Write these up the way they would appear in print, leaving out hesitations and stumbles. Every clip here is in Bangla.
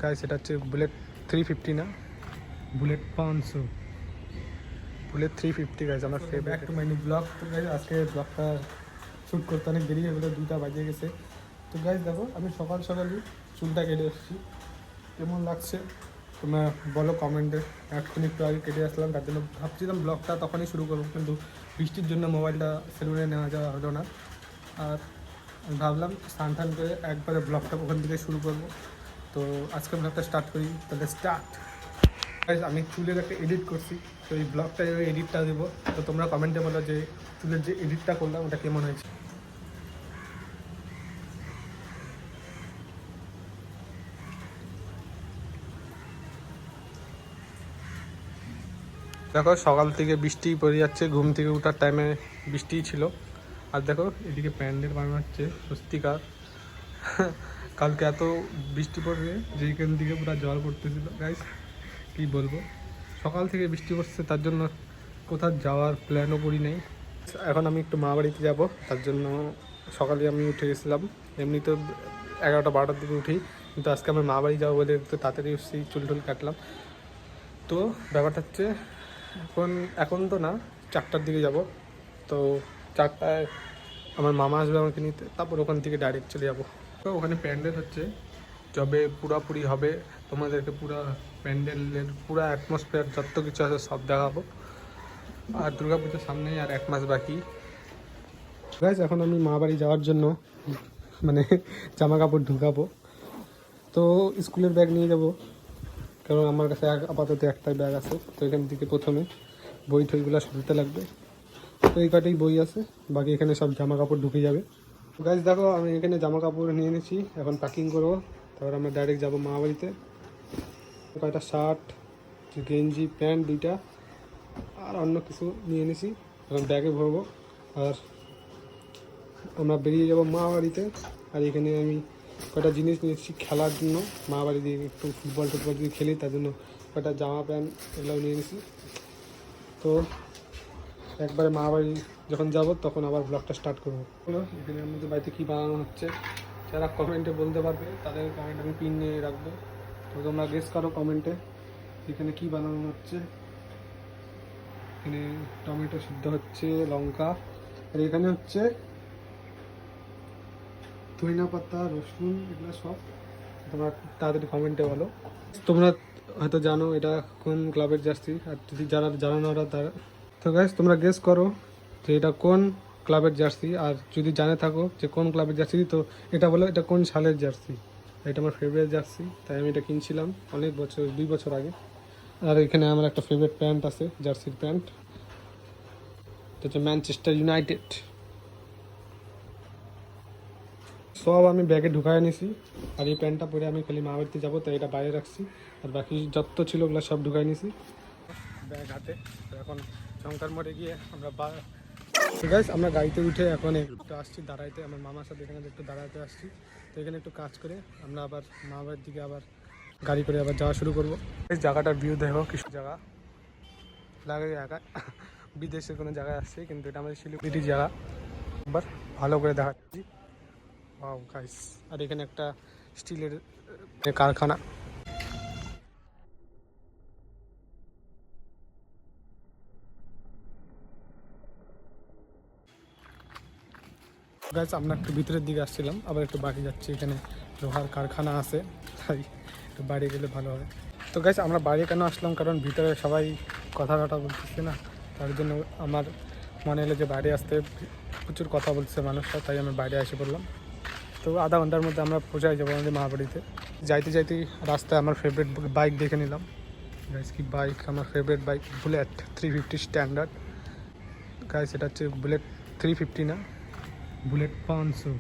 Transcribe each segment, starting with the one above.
গাইস এটা হচ্ছে বুলেট 350 না, বুলেট 500, বুলেট 350 গাইস আমার favourite. Back to my new blog. তো গাইস আজকে ব্লগটা শ্যুট করতে অনেক দেরি হয়ে গেলো, 2টা বাজে গেছে। তো গাইস দেখো আমি সকাল সকালই চুলটা কেটে এসেছি, কেমন লাগছে তোমরা বলো কমেন্টে। এক্ষুনি একটু আগে কেটে আসলাম, তার জন্য ভাবছিলাম ব্লগটা তখনই শুরু করবো, কিন্তু বৃষ্টির জন্য মোবাইলটা সেলুনে নেওয়া যাওয়া হলো না। আর আমি ভাবলাম স্নান টান করে একবারে ব্লগটা ওখান থেকে শুরু করবো। তো আজকে ব্লগটা স্টার্ট করি, তাহলে স্টার্ট। আমি চুলের একটা এডিট করছি, তো এই ব্লগটা এডিটটা দেবো। তো তোমরা কমেন্টে বলো যে চুলের যে এডিটটা করলাম ওটা কেমন হয়েছে। দেখো সকাল থেকে বৃষ্টি পড়ে যাচ্ছে, ঘুম থেকে ওঠার টাইমে বৃষ্টিই ছিল। আর দেখো এদিকে প্যান্ডেল বানানো হচ্ছে, স্বস্তিকার। কালকে এত বৃষ্টি পড়বে যে এখান থেকে পুরো জল পড়তেছিল গাইস, কী বলবো। সকাল থেকে বৃষ্টি পড়ছে, তার জন্য কোথাও যাওয়ার প্ল্যানও করি নেই। এখন আমি একটু মা বাড়িতে যাবো, তার জন্য সকালে আমি উঠে গেছিলাম। এমনি তো 11টা 12টার দিকে উঠি, কিন্তু আজকে আমি মা বাড়ি যাবো বলে একটু তাড়াতাড়ি উঠছি, চুল টুল কাটলাম। তো ব্যাপারটা হচ্ছে এখন তো না, 4টার দিকে যাব। তো 4টায় আমার মামা আসবে আমাকে নিতে, তারপর ওখান থেকে ডাইরেক্ট চলে যাবো। তো ওখানে প্যান্ডেল হচ্ছে, যবে পুরাপুরি হবে তোমাদেরকে পুরো প্যান্ডেলের পুরো অ্যাটমসফিয়ার যত কিছু আছে সব দেখাবো। আর দুর্গাপুজোর সামনেই আর 1 মাস বাকি। গাইস এখন আমি মা বাড়ি যাওয়ার জন্য মানে জামা কাপড় ঢুকাবো। তো স্কুলের ব্যাগ নিয়ে যাব, কারণ আমার কাছে আপাতত একটাই ব্যাগ আছে। তো এখান থেকে প্রথমে বই ঠইগুলো সরাতে লাগবে। তো এই কটাই বই আছে, বাকি এখানে সব জামা কাপড় ঢুকে যাবে। গাইস দেখো আমি এখানে জামা কাপড় নিয়ে নিয়েছি, এখন প্যাকিং করবো, তারপর আমরা ডাইরেক্ট যাবো মা বাড়িতে। কয়টা শার্ট, গেঞ্জি, প্যান্ট 2টা আর অন্য কিছু নিয়ে নিয়েছি, এখন ব্যাগে ভরবো। আর আমরা বেরিয়ে যাবো মা বাড়িতে। আর এখানে আমি কয়টা জিনিস নিয়েছি খেলার জন্য, মা বাড়ি দিয়ে একটু ফুটবল টুটবল যদি খেলি তার জন্য কয়টা জামা প্যান্ট এগুলো নিয়ে নিয়েছি। তো একবারে মা বাড়ি যখন যাব তখন আবার ব্লগটা স্টার্ট করবো। এখানে আমাদের বাড়িতে কী বানানো হচ্ছে যারা কমেন্টে বলতে পারবে তাদের কমেন্ট আমি পিন নিয়ে রাখবো। তো তোমরা গেস করো কমেন্টে এখানে কী বানানো হচ্ছে। এখানে টমেটো সিদ্ধ হচ্ছে, লঙ্কা, আর এখানে হচ্ছে ধনিয়া পাতা, রসুন, এগুলো সব। তোমরা তাড়াতাড়ি কমেন্টে বলো। তোমরা হয়তো জানো এটা কোন ক্লাবের জার্সি, আর যদি যারা জানো না ওরা তারা। তো গাইস তোমরা গেস করো যে এটা কোন ক্লাবের জার্সি, আর যদি জানে থাকো যে কোন ক্লাবের জার্সি তো এটা বলো এটা কোন সালের জার্সি। এটা আমার ফেভারিট জার্সি, তাই আমি এটা কিনছিলাম অনেক বছর, 2 বছর আগে। আর এখানে আমার একটা ফেভারিট প্যান্ট আছে, জার্সির প্যান্ট, এটা হচ্ছে ম্যানচেস্টার ইউনাইটেড। সব আমি ব্যাগে ঢুকায় নিয়েছি, আর এই প্যান্টটা পরে আমি খালি মা বাড়িতে যাবো, তাই এটা বাইরে রাখছি। আর বাকি যত ছিল ওগুলো সব ঢুকাই নিয়েছি ব্যাগ হাতে। তো এখন শঙ্কর মোড়ে গিয়ে আমরা গাইস আমরা গাড়িতে উঠে এখন একটু আসছি দাঁড়াইতে, আমার মামার সাথে এখানে একটু দাঁড়াতে আসছি। তো এখানে একটু কাজ করে আমরা আবার মা বাড়ির দিকে আবার গাড়ি করে আবার যাওয়া শুরু করবো। এই জায়গাটার ভিউ দেখো, কিছু জায়গা লাগে একা বিদেশের কোনো জায়গায় আসছে, কিন্তু এটা আমাদের শিলিগুড়ির জায়গা। একবার ভালো করে দেখাচ্ছি। ওয়াও গাইস, আর এখানে একটা স্টিলের কারখানা। গাইস আমরা একটু ভিতরের দিকে আসছিলাম, আবার একটু বাকি যাচ্ছি, এখানে লোহার কারখানা আছে, তাই একটু বাইরে গেলে ভালো হয়। তো গাইস আমরা বাইরে কেন আসলাম, কারণ ভিতরে সবাই কথা বলতেছে না, তার জন্য আমার মনে হলো যে বাইরে আসতে প্রচুর কথা বলছে মানুষরা, তাই আমি বাইরে এসে পড়লাম। তো আধা ঘন্টার মধ্যে আমরা পৌঁছাই যাবো আমাদের মা বাড়িতে। যাইতে যাইতেই রাস্তায় আমার ফেভারিট বাইক দেখে নিলাম। গাইস কি বাইক, আমার favourite bike bullet 350 standard. Guys এটা হচ্ছে বুলেট 350 না, বুলেট 500,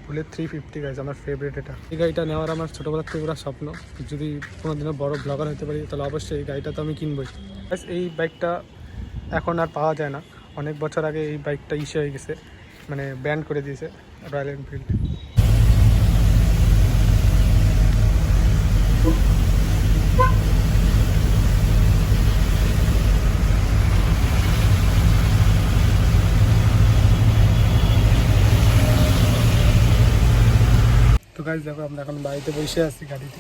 বুলেট 350 গাইস আমার ফেভারিট। এই গাড়িটা নেওয়ার আমার ছোটোবেলার থেকে পুরো স্বপ্ন, যদি কোনোদিনও বড় ব্লগার হতে পারি তাহলে অবশ্যই এই গাড়িটা তো আমি কিনবই। গাইস এই বাইকটা এখন আর পাওয়া যায় না, অনেক বছর আগে এই বাইকটা ইস্যু হয়ে গেছে, মানে ব্যান করে দিয়েছে রয়্যাল এনফিল্ড। তো গাইস দেখো আমরা এখন গাড়িতে বসে আছি গাড়িতে।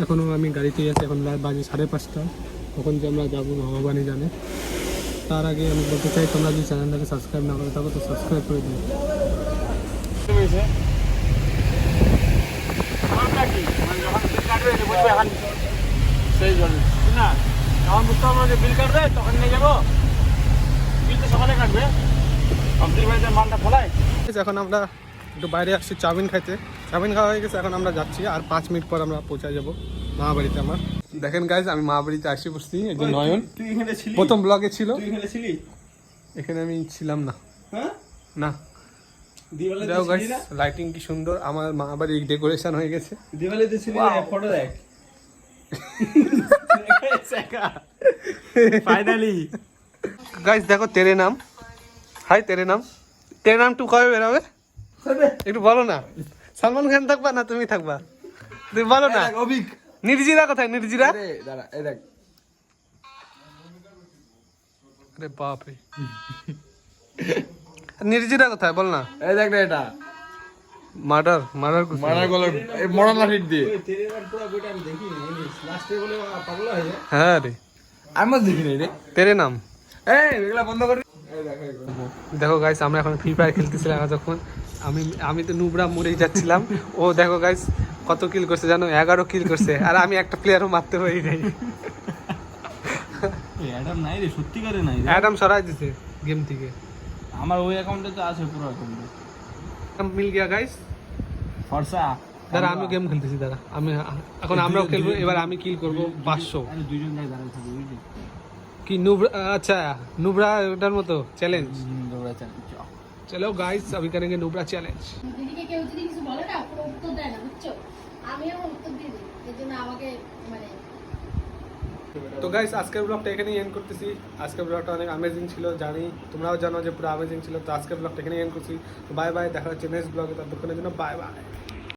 এখনো আমি গাড়িতেই আছি, এখন বাজে 5:30। তখন যে আমরা যাবো ভগবানই জানে। তার আগে আমি বলতে চাই, তোমরা যদি চ্যানেলটাকে সাবস্ক্রাইব না করে থাকো তো সাবস্ক্রাইব করে দিও। সেই জন্য না যখন বুঝতে পারবো যে বিল কাটবে তখন নিয়ে যাবো। বিল তো সকালে কাটবে, অব্দির বাড়িতে মালটা খোলায়। এখন আমরা একটু বাইরে আসছি চাউমিন খাইতে। চাউমিন খাওয়া হয়ে গেছে, এখন আমরা যাচ্ছি। আর 5 মিনিট পর আমরা পৌঁছে যাবো মা বাড়িতে আমার। দেখেন গাইজ, আমি মা বাড়িতে আসি বসছি। এই যে নয়ন তুই এখানে ছিলি? প্রথম ব্লগে ছিল। তুই এখানে ছিলি? এখানে আমি ছিলাম না। হ্যাঁ না দিওয়ালিতে দেখো গাইজ, ছিলি না? লাইটিং কি সুন্দর, আমার মা বাড়ির ডেকোরেশন হয়ে গেছে। দিওয়ালিতে ছিলি না? ফটো দেখ। ফাইনালি গাইজ দেখো, তেরে নাম। হাই তেরে নাম। তেরে নাম টু কবে বেরোবে একটু বলো না। সালমান খান থাকবা না তুমি থাকবা? তুমি বলো না। অভিক নির্জিরা কোথায়? নির্জিরা? দাঁড়া এই দেখ। আরে বাপ রে, নির্জিরা কোথায় বল না। এই দেখ না এটা মার্ডার মারার গলার মরার লাঠির দিয়ে। তেরে বার পুরো বইটা আমি দেখি লাস্টে বলে পাগল হয়ে যায়। হ্যাঁ রে, আমি দেখি নাই রে। তেরে নাম। এই এগুলা বন্ধ কর। এই দেখ দেখো গাইস, আমরা এখন ফ্রি ফায়ার খেলতেছিলাম যখন। আমি তো নুবরা মরেই যাচ্ছিলাম। ও দেখো গাইস কত কিল করছে জানো, 11 কিল করছে। আর আমি একটা প্লেয়ারও মারতে পারি নাই। অ্যাডাম নাই রে, সত্যিকারে নাই রে। অ্যাডাম সরাই দিছে গেম থেকে। আমার ওই অ্যাকাউন্টে তো আছে পুরো অ্যাকাউন্টে। মিল গিয়া গাইস। ফর্সা দাঁড়া আমি গেম খেলতেছি, দাঁড়া আমি এখন আমরাও খেলবো। এবার আমি কিল করব 500। আরে দুইজন গায়ে দাঁড়ায় থাকবে বুঝলি? কি নুবরা? আচ্ছা নুবরা ওটার মতো চ্যালেঞ্জ। দৌড়া চালিয়ে চলো গাইস, अभी करेंगे নুবরা চ্যালেঞ্জ। দিদিকে কেউ যদি কিছু বলে না, পুরো উত্তর দেয় না, বুঝছো? আমিও উত্তর দিই, এর জন্য আমাকে মানে তো গাইস, আজকের ব্লগটা এখানেই এন্ড করতেছি। আজকের ব্লগটা অনেক অ্যামেজিং ছিল, জানি তোমরাও জানো যে পুরো অ্যামেজিং ছিল। তো আজকের ব্লগটা এখানেই এন্ড করছি। তো বাই বাই, দেখা হচ্ছে নেক্সট ব্লগে। ততক্ষণের জন্য বাই বাই।